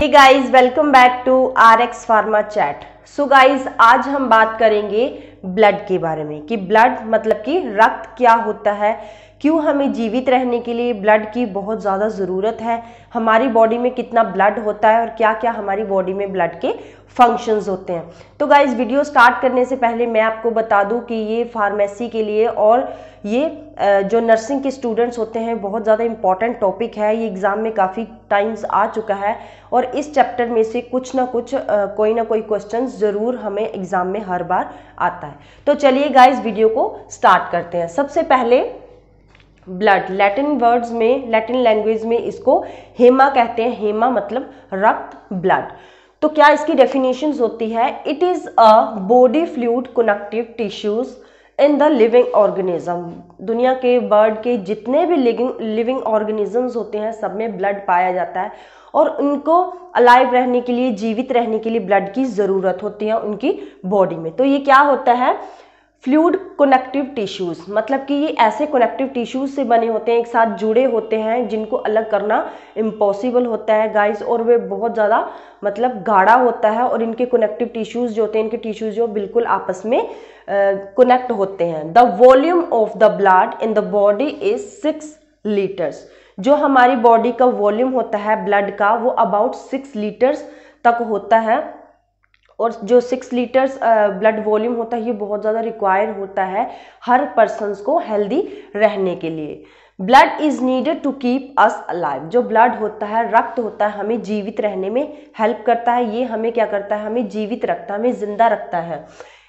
Hey guys, welcome back to RX pharma chat. So guys, आज हम बात करेंगे ब्लड के बारे में कि ब्लड मतलब कि रक्त क्या होता है, क्यों हमें जीवित रहने के लिए ब्लड की बहुत ज़्यादा ज़रूरत है, हमारी बॉडी में कितना ब्लड होता है और क्या क्या हमारी बॉडी में ब्लड के फंक्शंस होते हैं। तो गाइस, वीडियो स्टार्ट करने से पहले मैं आपको बता दूं कि ये फार्मेसी के लिए और ये जो नर्सिंग के स्टूडेंट्स होते हैं बहुत ज़्यादा इंपॉर्टेंट टॉपिक है। ये एग्ज़ाम में काफ़ी टाइम्स आ चुका है और इस चैप्टर में से कुछ ना कुछ कोई ना कोई क्वेश्चंस ज़रूर हमें एग्ज़ाम में हर बार आता है। तो चलिए गाइस, वीडियो को स्टार्ट करते हैं। सबसे पहले ब्लड, लैटिन वर्ड्स में, लैटिन लैंग्वेज में इसको हेमा कहते हैं। हेमा मतलब रक्त, ब्लड। तो क्या इसकी डेफिनेशंस होती है? It is a body fluid connective tissues in the living organism. दुनिया के बर्ड के जितने भी लिविंग ऑर्गेनिजम्स होते हैं सब में ब्लड पाया जाता है और उनको अलाइव रहने के लिए, जीवित रहने के लिए ब्लड की ज़रूरत होती है उनकी बॉडी में। तो ये क्या होता है? फ्लूइड कनेक्टिव टिश्यूज, मतलब कि ये ऐसे कनेक्टिव टिश्यूज से बने होते हैं, एक साथ जुड़े होते हैं, जिनको अलग करना इम्पॉसिबल होता है गाइस। और वे बहुत ज़्यादा मतलब गाढ़ा होता है और इनके कनेक्टिव टिश्यूज जो होते हैं, इनके टिश्यूज जो बिल्कुल आपस में कनेक्ट होते हैं। The volume of the blood in the body is 6 litres. जो हमारी बॉडी का वॉल्यूम होता है ब्लड का, वो अबाउट 6 लीटर्स तक होता है। और जो 6 लीटर्स ब्लड वॉल्यूम होता है ये बहुत ज़्यादा रिक्वायर होता है हर पर्सन्स को हेल्दी रहने के लिए। Blood is needed to keep us alive. जो ब्लड होता है, रक्त होता है, हमें जीवित रहने में हेल्प करता है। ये हमें क्या करता है? हमें जीवित रखता है, हमें जिंदा रखता है।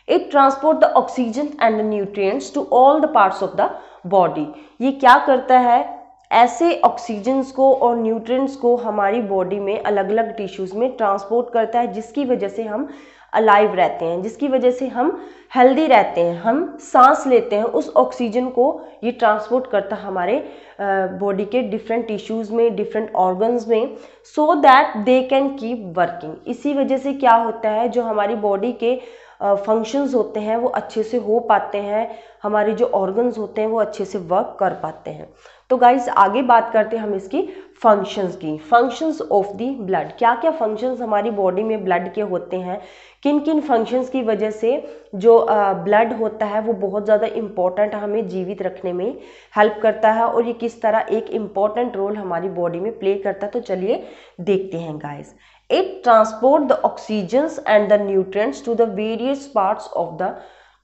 It transport the oxygen and the nutrients to all the parts of the body. ये क्या करता है? ऐसे ऑक्सीजन्स को और न्यूट्रिएंट्स को हमारी बॉडी में अलग अलग टिश्यूज में ट्रांसपोर्ट करता है, जिसकी वजह से हम अलाइव रहते हैं, जिसकी वजह से हम हेल्दी रहते हैं, हम सांस लेते हैं। उस ऑक्सीजन को ये ट्रांसपोर्ट करता है हमारे बॉडी के डिफरेंट टिश्यूज में, डिफरेंट ऑर्गन्स में, so that they can keep working. इसी वजह से क्या होता है, जो हमारी बॉडी के फंक्शंस होते हैं वो अच्छे से हो पाते हैं, हमारे जो ऑर्गन्स होते हैं वो अच्छे से वर्क कर पाते हैं। तो गाइस, आगे बात करते हैं हम इसकी फंक्शंस की। फंक्शंस ऑफ द ब्लड, क्या क्या फंक्शंस हमारी बॉडी में ब्लड के होते हैं, किन किन फंक्शंस की वजह से जो ब्लड होता है वो बहुत ज़्यादा इम्पॉर्टेंट, हमें जीवित रखने में हेल्प करता है और ये किस तरह एक इम्पॉर्टेंट रोल हमारी बॉडी में प्ले करता है। तो चलिए देखते हैं guys. It transport the oxygens and the nutrients to the various parts of the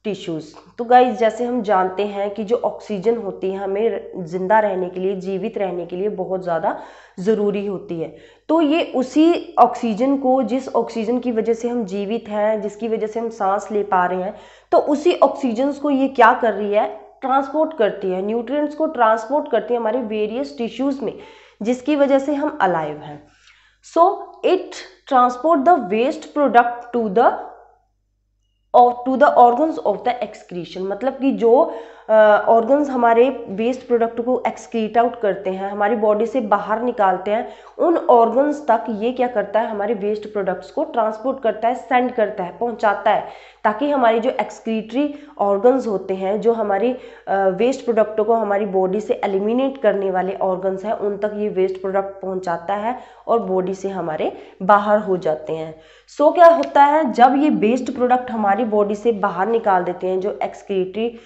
tissues। तो गाइज, जैसे हम जानते हैं कि जो ऑक्सीजन होती है हमें जिंदा रहने के लिए, जीवित रहने के लिए बहुत ज़्यादा ज़रूरी होती है। तो ये उसी ऑक्सीजन को, जिस ऑक्सीजन की वजह से हम जीवित हैं, जिसकी वजह से हम सांस ले पा रहे हैं, तो उसी ऑक्सीजन को ये क्या कर रही है? ट्रांसपोर्ट करती है, न्यूट्रिएंट्स को ट्रांसपोर्ट करती है हमारे वेरियस टिश्यूज़ में, जिसकी वजह से हम अलाइव हैं। So it transport the waste product to the organs of the excretion। मतलब कि जो ऑर्गन्स हमारे वेस्ट प्रोडक्ट को एक्सक्रीट आउट करते हैं, हमारी बॉडी से बाहर निकालते हैं, उन ऑर्गन्स तक ये क्या करता है? हमारे वेस्ट प्रोडक्ट्स को ट्रांसपोर्ट करता है, सेंड करता है, पहुंचाता है, ताकि हमारी जो एक्सक्रीटरी ऑर्गन्स होते हैं, जो हमारी वेस्ट प्रोडक्टों को हमारी बॉडी से एलिमिनेट करने वाले ऑर्गन्स हैं, उन तक ये वेस्ट प्रोडक्ट पहुंचाता है और बॉडी से हमारे बाहर हो जाते हैं। सो क्या होता है, जब ये वेस्ट प्रोडक्ट हमारी बॉडी से बाहर निकाल देते हैं, जो एक्सक्रीटरी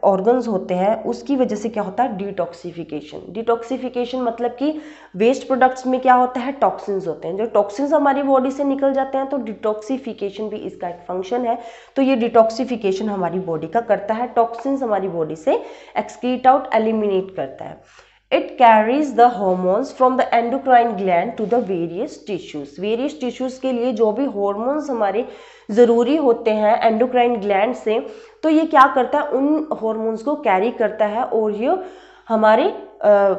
ऑर्गन्स होते हैं, उसकी वजह से क्या होता है? डिटॉक्सिफिकेशन। डिटॉक्सिफिकेशन मतलब कि वेस्ट प्रोडक्ट्स में क्या होता है? टॉक्सिन्स होते हैं। जो टॉक्सिन्स हमारी बॉडी से निकल जाते हैं, तो डिटॉक्सिफिकेशन भी इसका एक फंक्शन है। तो ये डिटॉक्सिफिकेशन हमारी बॉडी का करता है, टॉक्सिन्स हमारी बॉडी से एक्सक्रीट आउट, एलिमिनेट करता है। It carries the hormones from the endocrine gland to the various tissues। Various tissues के लिए जो भी हॉर्मोन्स हमारे ज़रूरी होते हैं एंडोक्राइन ग्लैंड से, तो ये क्या करता है? उन हॉर्मोन्स को कैरी करता है और ये हमारे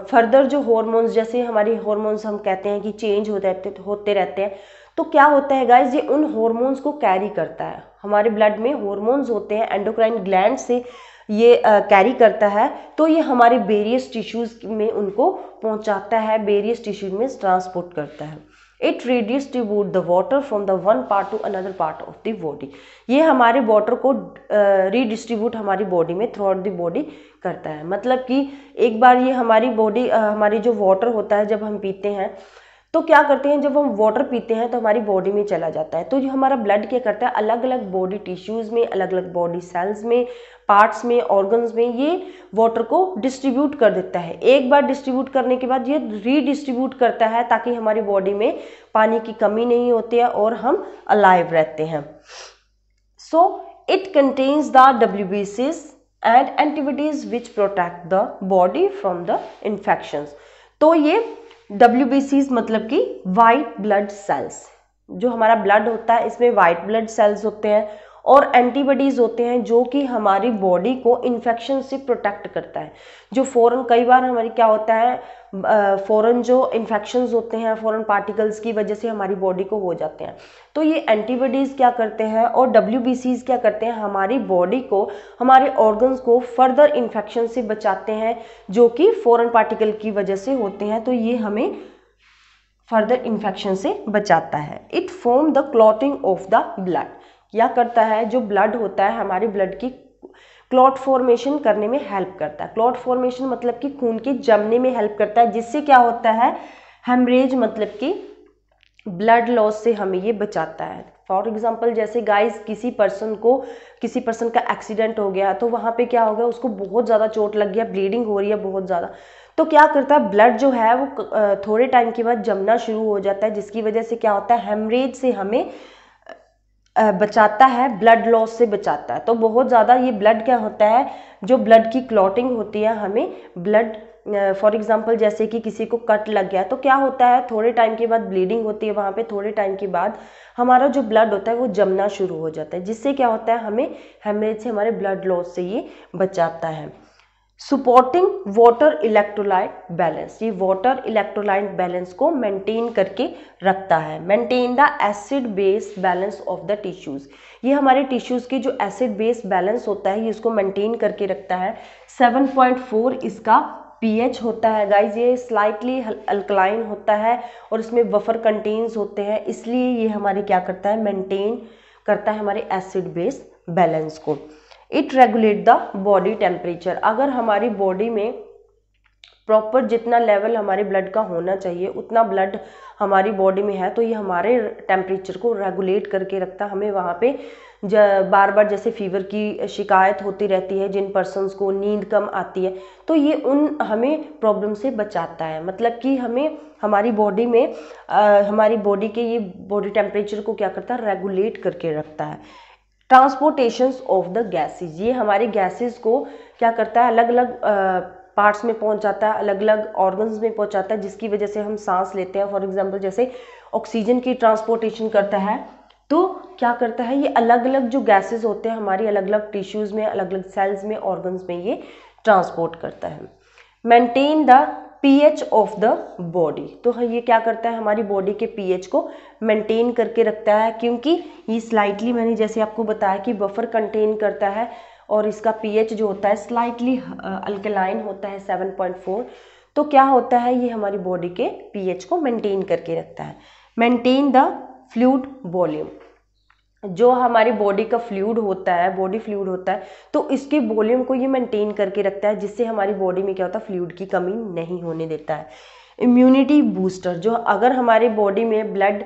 फर्दर जो हॉर्मोन्स, जैसे हमारे हॉर्मोन्स हम कहते हैं कि चेंज होते रहते हैं, तो क्या होता है गाइज? ये उन हॉर्मोन्स को कैरी करता है। हमारे ब्लड में हॉर्मोन्स होते हैं, एंडोक्राइन ग्लैंड से ये कैरी करता है, तो ये हमारे वेरियस टिश्यूज में उनको पहुंचाता है, वेरियस टिश्यूज में ट्रांसपोर्ट करता है। It redistribute the water from the one part two another part of the body. ये हमारे वाटर को रीडिस्ट्रीब्यूट हमारी बॉडी में थ्रू आउट द बॉडी करता है। मतलब कि एक बार ये हमारी बॉडी, हमारी जो वाटर होता है जब हम पीते हैं तो क्या करते हैं, जब हम वाटर पीते हैं तो हमारी बॉडी में चला जाता है। तो जो हमारा ब्लड क्या करता है, अलग अलग बॉडी टिश्यूज में, अलग अलग बॉडी सेल्स में, पार्ट्स में, ऑर्गन्स में ये वाटर को डिस्ट्रीब्यूट कर देता है। एक बार डिस्ट्रीब्यूट करने के बाद ये रीडिस्ट्रीब्यूट करता है ताकि हमारी बॉडी में पानी की कमी नहीं होती है और हम अलाइव रहते हैं। So it contains the WBCs and antibodies which protect the body from the infections. तो ये WBCs मतलब कि वाइट ब्लड सेल्स, जो हमारा ब्लड होता है इसमें वाइट ब्लड सेल्स होते हैं, और एंटीबॉडीज होते हैं जो कि हमारी बॉडी को इन्फेक्शन से प्रोटेक्ट करता है। जो फॉरेन, कई बार हमारी क्या होता है, फॉरेन जो इन्फेक्शंस होते हैं फॉरेन पार्टिकल्स की वजह से हमारी बॉडी को हो जाते हैं। तो ये एंटीबॉडीज क्या करते हैं और WBCs क्या करते हैं, हमारी बॉडी को, हमारे ऑर्गन्स को फर्दर इन्फेक्शन से बचाते हैं जो कि फॉरेन पार्टिकल की वजह से होते हैं। तो ये हमें फर्दर इन्फेक्शन से बचाता है। It form the clotting of the blood. क्या करता है, जो ब्लड होता है हमारे ब्लड की क्लॉट फॉर्मेशन करने में हेल्प करता है। क्लॉट फॉर्मेशन मतलब कि खून के जमने में हेल्प करता है, जिससे क्या होता है, हेमरेज मतलब कि ब्लड लॉस से हमें ये बचाता है। फॉर एग्जाम्पल जैसे गाइस किसी पर्सन का एक्सीडेंट हो गया, तो वहाँ पे क्या हो गया, उसको बहुत ज़्यादा चोट लग गया, ब्लीडिंग हो रही है बहुत ज़्यादा, तो क्या करता है, ब्लड जो है वो थोड़े टाइम के बाद जमना शुरू हो जाता है, जिसकी वजह से क्या होता है, हेमरेज से हमें बचाता है, ब्लड लॉस से बचाता है। तो बहुत ज़्यादा ये ब्लड क्या होता है, जो ब्लड की क्लॉटिंग होती है, हमें ब्लड, फॉर एग्जांपल जैसे कि किसी को कट लग गया, तो क्या होता है, थोड़े टाइम के बाद ब्लीडिंग होती है, वहाँ पे थोड़े टाइम के बाद हमारा जो ब्लड होता है वो जमना शुरू हो जाता है, जिससे क्या होता है, हमें हेमरेज से, हमारे ब्लड लॉस से ये बचाता है। सपोर्टिंग वाटर इलेक्ट्रोलाइट बैलेंस, ये वाटर इलेक्ट्रोलाइट बैलेंस को मेंटेन करके रखता है। Maintain the acid base balance of the tissues, ये हमारे टिश्यूज की जो एसिड बेस बैलेंस होता है ये इसको मेंटेन करके रखता है। 7.4 इसका pH होता है गाइज, ये स्लाइटली अल्कलाइन होता है और इसमें बफर कंटेन्स होते हैं, इसलिए ये हमारे क्या करता है, मेंटेन करता है हमारे एसिड बेस बैलेंस को। It regulate the body temperature, अगर हमारी बॉडी में प्रॉपर जितना लेवल हमारे ब्लड का होना चाहिए उतना ब्लड हमारी बॉडी में है, तो ये हमारे टेम्परेचर को रेगुलेट करके रखता है। हमें वहाँ पे बार बार जैसे फीवर की शिकायत होती रहती है, जिन पर्सन्स को नींद कम आती है, तो ये हमें प्रॉब्लम से बचाता है। मतलब कि हमें हमारी बॉडी में हमारी बॉडी के ये बॉडी टेम्परेचर को क्या करता है, रेगुलेट करके रखता है। ट्रांसपोर्टेशंस ऑफ द गैसेज, ये हमारे गैसेज को क्या करता है, अलग अलग पार्ट्स में पहुंचाता है, अलग अलग ऑर्गन्स में पहुंचाता है, जिसकी वजह से हम सांस लेते हैं। फॉर एग्जांपल जैसे ऑक्सीजन की ट्रांसपोर्टेशन करता है, तो क्या करता है, ये अलग अलग जो गैसेज होते हैं हमारी अलग अलग टिश्यूज में, अलग अलग सेल्स में, ऑर्गन्स में ये ट्रांसपोर्ट करता है। Maintain the pH of the body, तो ये क्या करता है, हमारी बॉडी के pH को मेंटेन करके रखता है, क्योंकि ये स्लाइटली, मैंने जैसे आपको बताया कि बफर कंटेन करता है और इसका pH जो होता है स्लाइटली अल्कलाइन होता है 7.4, तो क्या होता है, ये हमारी बॉडी के pH को मेंटेन करके रखता है। मेंटेन द फ्लूइड वॉल्यूम, जो हमारी बॉडी का फ्लूइड होता है, बॉडी फ्लूइड होता है, तो इसके वॉल्यूम को ये मेंटेन करके रखता है, जिससे हमारी बॉडी में क्या होता है, फ्लूइड की कमी नहीं होने देता है। इम्यूनिटी बूस्टर, जो अगर हमारे बॉडी में ब्लड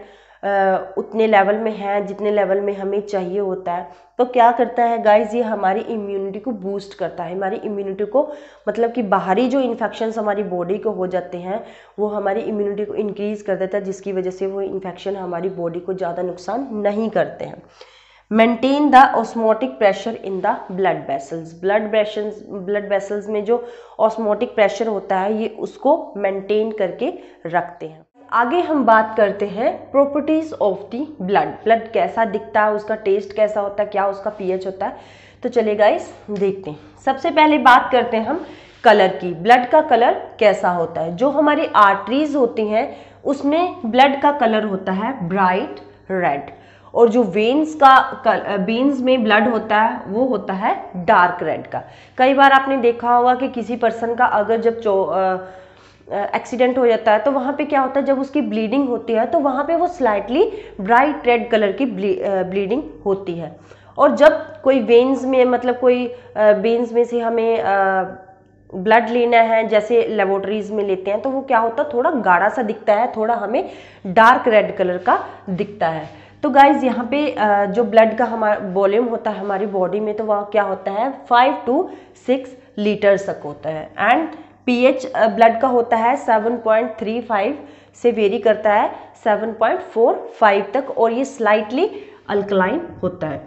उतने लेवल में है जितने लेवल में हमें चाहिए होता है, तो क्या करता है गाइज, ये हमारी इम्यूनिटी को बूस्ट करता है। हमारी इम्यूनिटी को, मतलब कि बाहरी जो इन्फेक्शंस हमारी बॉडी को हो जाते हैं वो हमारी इम्यूनिटी को इंक्रीज कर देता है, जिसकी वजह से वो इन्फेक्शन हमारी बॉडी को ज़्यादा नुकसान नहीं करते हैं। Maintain the osmotic pressure in the blood vessels, blood vessels में जो ऑस्मोटिक प्रेशर होता है ये उसको मेंटेन करके रखते हैं। आगे हम बात करते हैं प्रॉपर्टीज ऑफ द ब्लड कैसा दिखता है, उसका टेस्ट कैसा होता है, क्या उसका pH होता है। तो चलिए गाइस देखते हैं। सबसे पहले बात करते हैं हम कलर की, ब्लड का कलर कैसा होता है। जो हमारी आर्टरीज होती हैं उसमें ब्लड का कलर होता है ब्राइट रेड, और जो वेन्स में ब्लड होता है वो होता है डार्क रेड का। कई बार आपने देखा होगा कि किसी पर्सन का अगर जब एक्सीडेंट हो जाता है तो वहाँ पे क्या होता है, जब उसकी ब्लीडिंग होती है तो वहाँ पे वो स्लाइटली ब्राइट रेड कलर की ब्लीडिंग होती है। और जब कोई वेन्स में, मतलब कोई वेन्स में से हमें ब्लड लेना है, जैसे लेबोरेटरीज में लेते हैं, तो वो क्या होता है, थोड़ा गाढ़ा सा दिखता है, थोड़ा हमें डार्क रेड कलर का दिखता है। तो गाइज यहाँ पे जो ब्लड का हमारा वॉल्यूम होता है हमारी बॉडी में, तो वह क्या होता है 5 to 6 लीटर्स तक होता है। एंड पीएच ब्लड का होता है 7.35 से वेरी करता है 7.45 तक, और ये स्लाइटली अल्कलाइन होता है।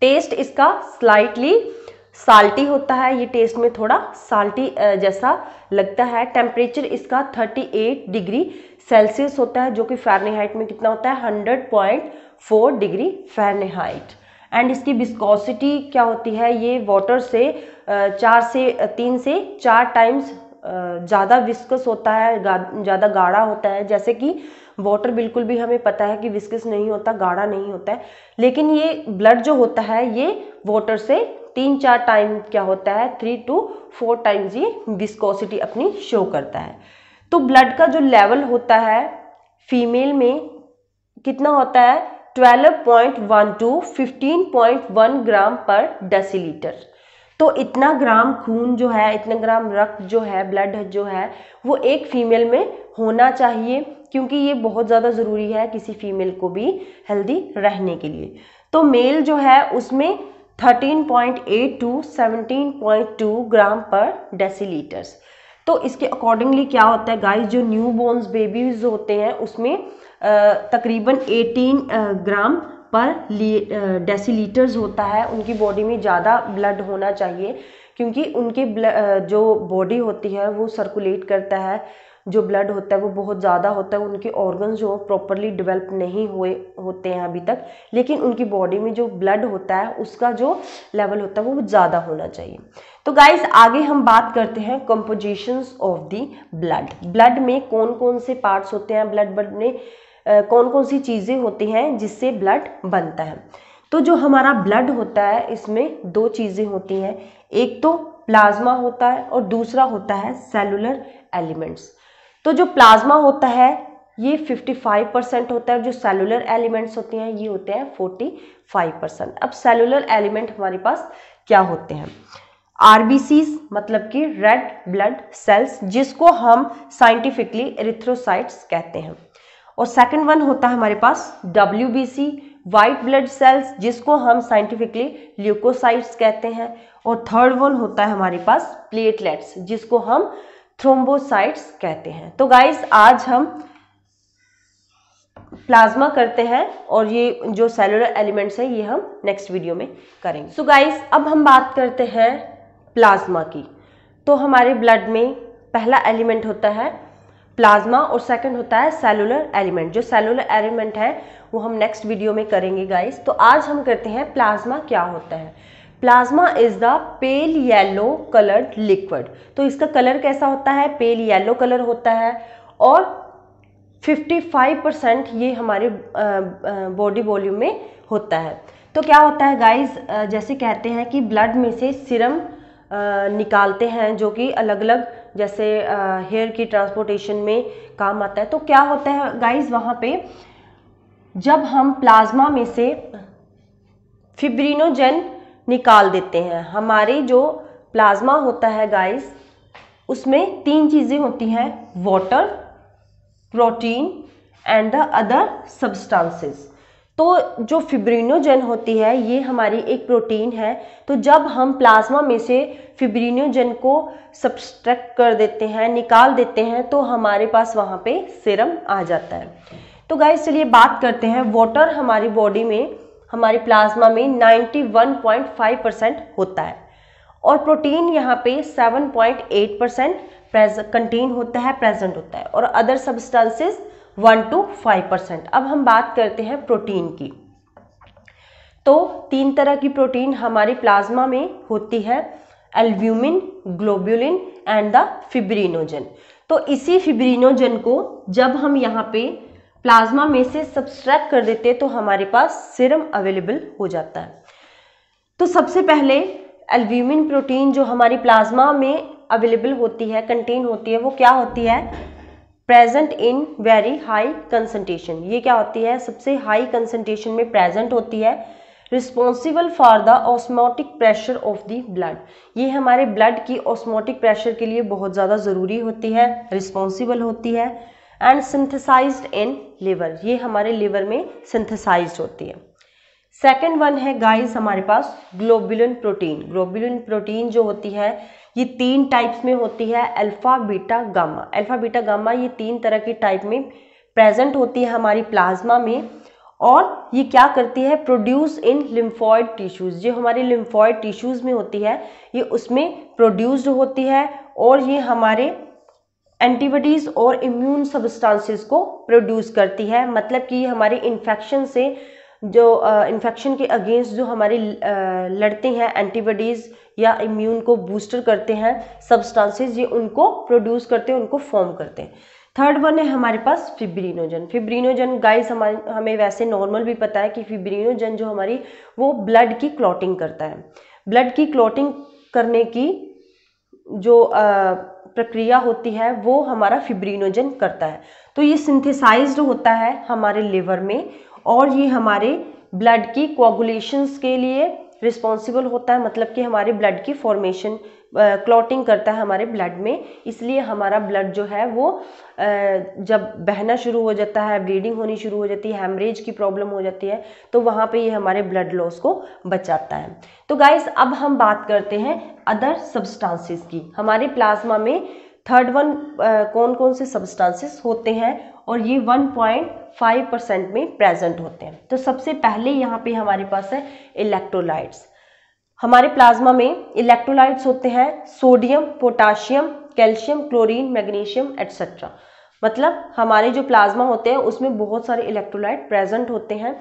टेस्ट इसका स्लाइटली साल्टी होता है, ये टेस्ट में थोड़ा साल्टी जैसा लगता है। टेम्परेचर इसका 38 डिग्री सेल्सियस होता है, जो कि फ़ारेनहाइट में कितना होता है 100.4 डिग्री फ़ारेनहाइट। एंड इसकी विस्कोसिटी क्या होती है, ये वाटर से 3 से 4 टाइम्स ज़्यादा विस्कस होता है, ज़्यादा गाढ़ा होता है। जैसे कि वाटर बिल्कुल भी हमें पता है कि विस्कस नहीं होता, गाढ़ा नहीं होता है, लेकिन ये ब्लड जो होता है ये वाटर से 3-4 टाइम क्या होता है 3 to 4 टाइम्स ये विस्कोसिटी अपनी शो करता है। तो ब्लड का जो लेवल होता है फीमेल में कितना होता है 12.1 to 15.1 ग्राम पर डेसीलीटर। तो इतना ग्राम खून जो है, इतना ग्राम रक्त जो है, ब्लड जो है, वो एक फीमेल में होना चाहिए, क्योंकि ये बहुत ज़्यादा ज़रूरी है किसी फीमेल को भी हेल्दी रहने के लिए। तो मेल जो है उसमें 13.8 to 17.2 ग्राम पर डेसीलीटर्स। तो इसके अकॉर्डिंगली क्या होता है गाइस, जो न्यू बॉर्न्स बेबीज होते हैं उसमें तकरीबन 18 ग्राम पर डेसीलीटर्स होता है। उनकी बॉडी में ज़्यादा ब्लड होना चाहिए, क्योंकि उनके जो बॉडी होती है वो सर्कुलेट करता है, जो ब्लड होता है वो बहुत ज़्यादा होता है। उनके ऑर्गन्स जो प्रॉपरली डेवलप नहीं हुए होते हैं अभी तक, लेकिन उनकी बॉडी में जो ब्लड होता है उसका जो लेवल होता है वो ज़्यादा होना चाहिए। तो गाइस आगे हम बात करते हैं compositions of the blood. Blood में कौन कौन से पार्ट्स होते हैं, ब्लड में कौन कौन सी चीज़ें होती हैं जिससे ब्लड बनता है। तो जो हमारा ब्लड होता है इसमें 2 चीज़ें होती हैं, एक तो प्लाज्मा होता है और दूसरा होता है सेलुलर एलिमेंट्स। तो जो प्लाज्मा होता है ये 55% होता है, जो सेलुलर एलिमेंट्स होते हैं ये होते हैं 45%। अब सेलुलर एलिमेंट हमारे पास क्या होते हैं, आरबीसीज मतलब कि रेड ब्लड सेल्स, जिसको हम साइंटिफिकली एरिथ्रोसाइट्स कहते हैं। और सेकंड वन होता है हमारे पास डब्ल्यूबीसी वाइट ब्लड सेल्स, जिसको हम साइंटिफिकली ल्यूकोसाइट्स कहते हैं। और थर्ड वन होता है हमारे पास प्लेटलेट्स, जिसको हम थ्रोम्बोसाइट्स कहते हैं। तो गाइस आज हम प्लाज्मा करते हैं और ये जो सेलुलर एलिमेंट्स है ये हम नेक्स्ट वीडियो में करेंगे। सो गाइस अब हम बात करते हैं प्लाज्मा की। तो हमारे ब्लड में पहला एलिमेंट होता है प्लाज्मा और सेकंड होता है सेलुलर एलिमेंट। जो सेलुलर एलिमेंट है वो हम नेक्स्ट वीडियो में करेंगे गाइस। तो आज हम करते हैं प्लाज्मा क्या होता है। Plasma is the pale yellow coloured liquid. तो इसका कलर कैसा होता है, पेल येलो कलर होता है, और 55% ये हमारे बॉडी वॉल्यूम में होता है। तो क्या होता है गाइस, जैसे कहते हैं कि ब्लड में से सीरम निकालते हैं, जो कि अलग अलग जैसे हेयर की ट्रांसपोर्टेशन में काम आता है। तो क्या होता है गाइस, वहाँ पे जब हम प्लाज्मा में से फिब्रिनोजेन निकाल देते हैं, हमारे जो प्लाज्मा होता है गाइस उसमें 3 चीज़ें होती हैं, water, protein and the other substances. तो जो फिब्रिनोजेन होती है ये हमारी एक प्रोटीन है। तो जब हम प्लाज्मा में से फिब्रिनोजेन को सब्सट्रैक्ट कर देते हैं, निकाल देते हैं, तो हमारे पास वहाँ पे सीरम आ जाता है। तो गाइस चलिए बात करते हैं, वाटर हमारी बॉडी में, हमारी प्लाज्मा में 91.5% होता है, और प्रोटीन यहाँ पे 7.8% कंटेन होता है, प्रेजेंट होता है, और अदर सब्सटेंसेस 1 to 5%। अब हम बात करते हैं प्रोटीन की। तो 3 तरह की प्रोटीन हमारी प्लाज्मा में होती है, albumin, globulin and the fibrinogen. तो इसी फिब्रिनोजेन को जब हम यहाँ पे प्लाज्मा में से सब्सट्रैक्ट कर देते हैं तो हमारे पास सीरम अवेलेबल हो जाता है। तो सबसे पहले एल्ब्यूमिन प्रोटीन जो हमारी प्लाज्मा में अवेलेबल होती है, कंटेन होती है, वो क्या होती है, present in very high concentration. ये क्या होती है, सबसे हाई कंसंट्रेशन में प्रेजेंट होती है। Responsible for the osmotic pressure of the blood, ये हमारे ब्लड की ऑस्मोटिक प्रेशर के लिए बहुत ज़्यादा ज़रूरी होती है, रिस्पॉन्सिबल होती है। एंड सिंथेसाइज्ड इन लिवर, ये हमारे लिवर में सिंथेसाइज्ड होती है। सेकेंड वन है गाइस हमारे पास ग्लोबुलिन प्रोटीन। ग्लोबुलिन प्रोटीन जो होती है ये 3 टाइप्स में होती है, alpha beta gamma. Alpha beta gamma ये 3 तरह के टाइप में प्रेजेंट होती है हमारी प्लाज्मा में, और ये क्या करती है, प्रोड्यूस इन लिम्फॉइड टिश्यूज, जो हमारे लिम्फॉइड टिश्यूज में होती है ये उसमें प्रोड्यूस्ड होती है, और ये हमारे एंटीबॉडीज और इम्यून सब्सटेंसेस को प्रोड्यूस करती है। मतलब कि हमारे इन्फेक्शन से जो इन्फेक्शन के अगेंस्ट जो हमारे लड़ते हैं एंटीबॉडीज या इम्यून को बूस्टर करते हैं सब्सटेंसेस, ये उनको प्रोड्यूस करते हैं, उनको फॉर्म करते हैं। थर्ड वन है हमारे पास फिब्रिनोजन। फिब्रिनोजन गाइस हमें वैसे नॉर्मल भी पता है कि फिब्रिनोजन जो हमारी वो ब्लड की क्लॉटिंग करता है। ब्लड की क्लॉटिंग करने की जो प्रक्रिया होती है वो हमारा फिब्रिनोजन करता है। तो ये सिंथेसाइज्ड होता है हमारे लिवर में, और ये हमारे ब्लड की कोआगुलेशंस के लिए रिस्पॉन्सिबल होता है, मतलब कि हमारे ब्लड की फॉर्मेशन क्लॉटिंग करता है हमारे ब्लड में। इसलिए हमारा ब्लड जो है वो जब बहना शुरू हो जाता है, ब्लीडिंग होनी शुरू हो जाती है, हेमरेज की प्रॉब्लम हो जाती है, तो वहाँ पे ये हमारे ब्लड लॉस को बचाता है। तो गाइस अब हम बात करते हैं अदर सब्सटेंसेस की। हमारे प्लाज्मा में थर्ड वन कौन कौन से सब्सटेंसेस होते हैं, और ये 1.5% में प्रेजेंट होते हैं। तो सबसे पहले यहाँ पे हमारे पास है इलेक्ट्रोलाइट्स। हमारे प्लाज्मा में इलेक्ट्रोलाइट्स होते हैं sodium, potassium, calcium, chlorine, magnesium etcetera. मतलब हमारे जो प्लाज्मा होते हैं उसमें बहुत सारे इलेक्ट्रोलाइट प्रेजेंट होते हैं।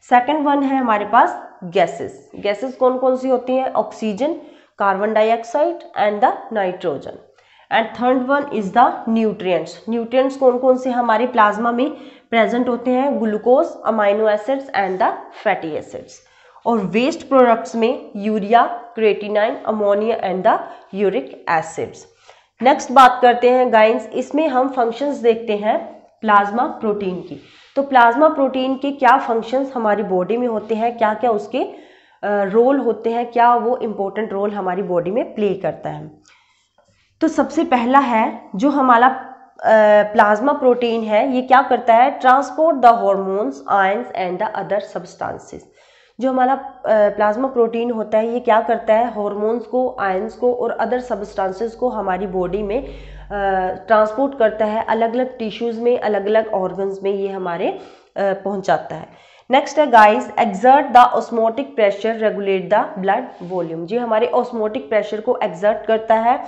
सेकंड वन है हमारे पास गैसेस। गैसेस कौन कौन सी होती हैं, oxygen, carbon dioxide and the nitrogen. And third one is the nutrients. Nutrients कौन कौन से हमारे प्लाज्मा में प्रेजेंट होते हैं, glucose, amino acids and the fatty acids. और वेस्ट प्रोडक्ट्स में urea, creatinine, ammonia and the uric acids. Next बात करते हैं गाइस, इसमें हम फंक्शंस देखते हैं प्लाज्मा प्रोटीन की। तो प्लाज्मा प्रोटीन के क्या फंक्शंस हमारी बॉडी में होते हैं, क्या क्या उसके रोल होते हैं, क्या वो इम्पोर्टेंट रोल हमारी बॉडी में प्ले करता है। तो सबसे पहला है जो हमारा प्लाज्मा प्रोटीन है, ये क्या करता है, transport the hormones, ions and the other substances. जो हमारा प्लाज्मा प्रोटीन होता है ये क्या करता है, हार्मोन्स को, आयंस को और अदर सब्सटेंसेस को हमारी बॉडी में ट्रांसपोर्ट करता है, अलग अलग टिश्यूज़ में, अलग अलग ऑर्गन्स में ये हमारे पहुंचाता है। नेक्स्ट है guys, exert the osmotic pressure, regulate the blood volume. जी हमारे ऑस्मोटिक प्रेशर को एक्सर्ट करता है,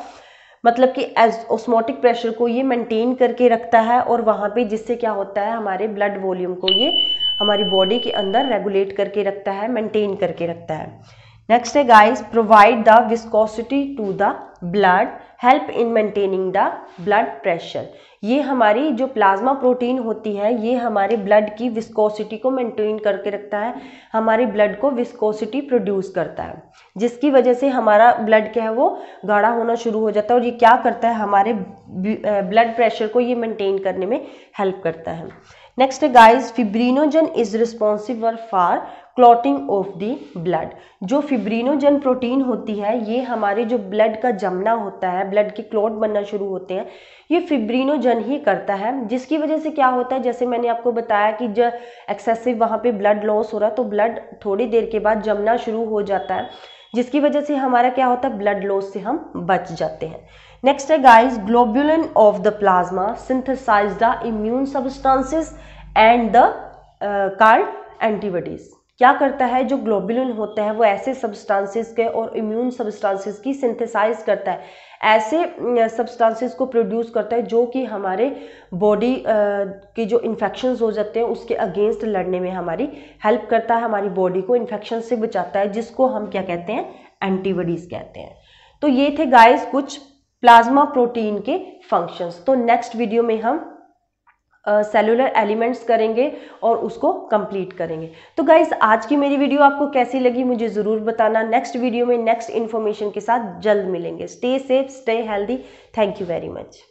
मतलब कि ऑस्मोटिक प्रेशर को ये मेंटेन करके रखता है, और वहाँ पे जिससे क्या होता है, हमारे ब्लड वॉल्यूम को ये हमारी बॉडी के अंदर रेगुलेट करके रखता है, मेंटेन करके रखता है। नेक्स्ट है guys, provide the viscosity to the blood, help in maintaining the blood pressure. ये हमारी जो प्लाज्मा प्रोटीन होती है ये हमारे ब्लड की विस्कोसिटी को मेंटेन करके रखता है, हमारे ब्लड को विस्कोसिटी प्रोड्यूस करता है, जिसकी वजह से हमारा ब्लड क्या है वो गाढ़ा होना शुरू हो जाता है, और ये क्या करता है, हमारे ब्लड प्रेशर को ये मेंटेन करने में हेल्प करता है। नेक्स्ट है guys, fibrinogen is responsible for clotting of the blood. जो फिब्रिनोजन प्रोटीन होती है ये हमारे जो ब्लड का जमना होता है, ब्लड के क्लॉट बनना शुरू होते हैं, ये फिब्रिनोजन ही करता है, जिसकी वजह से क्या होता है, जैसे मैंने आपको बताया कि जब एक्सेसिव वहाँ पे ब्लड लॉस हो रहा है तो ब्लड थोड़ी देर के बाद जमना शुरू हो जाता है, जिसकी वजह से हमारा क्या होता है, ब्लड लॉस से हम बच जाते हैं। नेक्स्ट है guys, globulin of the plasma synthesise the immune substances and the called antibodies. क्या करता है, जो ग्लोबुलिन होता है वो ऐसे सब्सटेंसेस के और इम्यून सब्सटेंसेस की सिंथेसाइज करता है, ऐसे सब्सटेंसेस को प्रोड्यूस करता है जो कि हमारे बॉडी के जो इन्फेक्शंस हो जाते हैं उसके अगेंस्ट लड़ने में हमारी हेल्प करता है, हमारी बॉडी को इन्फेक्शन से बचाता है, जिसको हम क्या कहते हैं, एंटीबॉडीज कहते हैं। तो ये थे गाइस कुछ प्लाज्मा प्रोटीन के फंक्शंस। तो नेक्स्ट वीडियो में हम सेलुलर एलिमेंट्स करेंगे और उसको कंप्लीट करेंगे। तो गाइस आज की मेरी वीडियो आपको कैसी लगी मुझे ज़रूर बताना। नेक्स्ट वीडियो में नेक्स्ट इन्फॉर्मेशन के साथ जल्द मिलेंगे। Stay safe, stay healthy. Thank you very much.